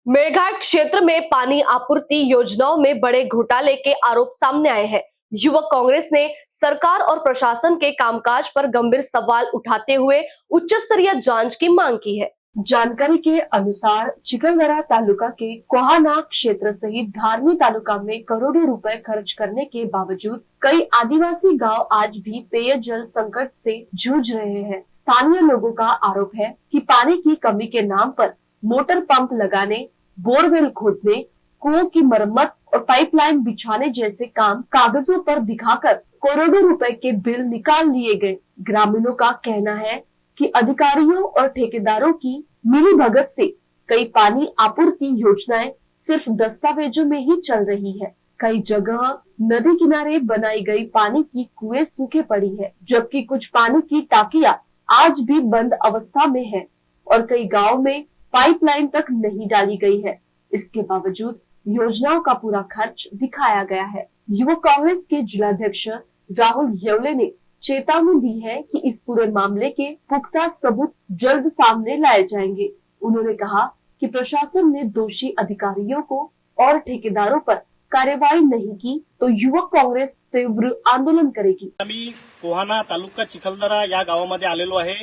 मेळघाट क्षेत्र में पानी आपूर्ति योजनाओं में बड़े घोटाले के आरोप सामने आए हैं। युवक कांग्रेस ने सरकार और प्रशासन के कामकाज पर गंभीर सवाल उठाते हुए उच्च स्तरीय जांच की मांग की है। जानकारी के अनुसार चिखलदरा तालुका के कोहाना क्षेत्र सहित धारनी तालुका में करोड़ों रुपए खर्च करने के बावजूद कई आदिवासी गांव आज भी पेयजल संकट से जूझ रहे हैं। स्थानीय लोगों का आरोप है कि पानी की कमी के नाम पर मोटर पंप लगाने, बोरवेल खोदने, कुओं की मरम्मत और पाइपलाइन बिछाने जैसे काम कागजों पर दिखाकर करोड़ों रुपए के बिल निकाल लिए गए। ग्रामीणों का कहना है कि अधिकारियों और ठेकेदारों की मिलीभगत से कई पानी आपूर्ति योजनाएं सिर्फ दस्तावेजों में ही चल रही है। कई जगह नदी किनारे बनाई गई पानी की कुएं सूखे पड़ी है, जबकि कुछ पानी की टाकियां आज भी बंद अवस्था में है और कई गाँव में पाइपलाइन तक नहीं डाली गई है। इसके बावजूद योजनाओं का पूरा खर्च दिखाया गया है। युवक कांग्रेस के जिलाध्यक्ष राहुल येवले ने चेतावनी दी है कि इस पूरे मामले के पुख्ता सबूत जल्द सामने लाए जाएंगे। उन्होंने कहा कि प्रशासन ने दोषी अधिकारियों को और ठेकेदारों पर कार्यवाही नहीं की तो युवक कांग्रेस तीव्र आंदोलन करेगी। आम्ही कोहाना तालुका चिखलदरा या गावामध्ये आलेलो आहे।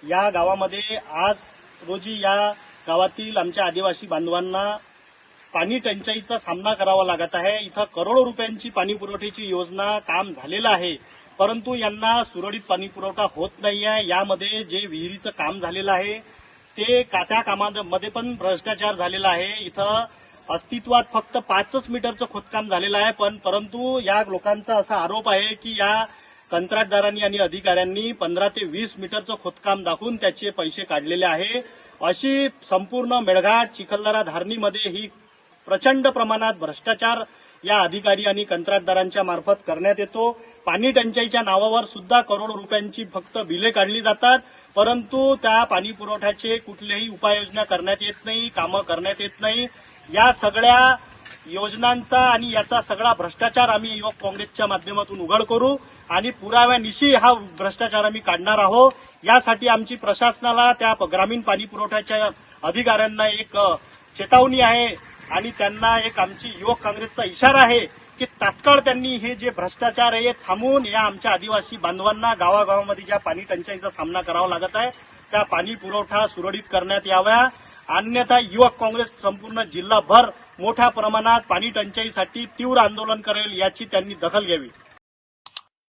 या गावामध्ये आज रोजी या गावातील आमच्या आदिवासी बांधवांना पाणी टंचाईचा सामना करावा लागत आहे। इथं करोडो रुपयांची पाणी पुरवठ्याची योजना काम झालेलं आहे, परंतु यांना सुरळीत पाणी पुरवठा होत नाहीये। यामध्ये जे विहिरीचं काम झालेलं आहे ते त्या कामामध्ये पण भ्रष्टाचार झालेला आहे। इथं अस्तित्वात फक्त 5 मीटरचं खोदकाम झालेलं आहे, परंतु या लोकांचा असा आरोप आहे की या कंत्राटदारांनी आणि अधिकाऱ्यांनी 15 ते 20 मीटरचं खोदकाम दाखवून त्याचे पैसे काढलेले आहे। अशी संपूर्ण मेळघाट चिखलदरा धारणीमध्ये ही प्रचंड प्रमाणात भ्रष्टाचार या अधिकारी आणि कंत्राटदारांच्या मार्फत करण्यात येतो। पाणी टंचाईच्या नावावर सुद्धा करोडो रुपयांची फक्त बिले काढली जातात, परंतु त्या पाणी पुरवठ्याचे कुठल्याही उपाययोजना करण्यात येत नाही, कामं करण्यात येत नाही। या सगळ्या योजनांचा आणि याचा सगळा भ्रष्टाचार आम्ही युवक काँग्रेसच्या माध्यमातून उघड करू आणि पुराव्यानिशी हा भ्रष्टाचार आम्ही काढणार आहोत। यासाठी आमची प्रशासनाला त्या ग्रामीण पाणी पुरवठ्याच्या अधिकाऱ्यांना एक चेतावणी आहे आणि त्यांना एक आमची युवक काँग्रेसचा इशारा आहे की तात्काळ त्यांनी हे जे भ्रष्टाचार आहे थांबवून या आमच्या आदिवासी बांधवांना गावागावामध्ये ज्या पाणी टंचाईचा सामना करावा लागत आहे त्या पाणी पुरवठा सुरळीत करण्यात यावा, अन्यथा युवक काँग्रेस संपूर्ण जिल्हाभर मोठ्या प्रमाणात पाणी टंचाईसाठी तीव्र आंदोलन करेल, याची त्यांनी दखल घ्यावी।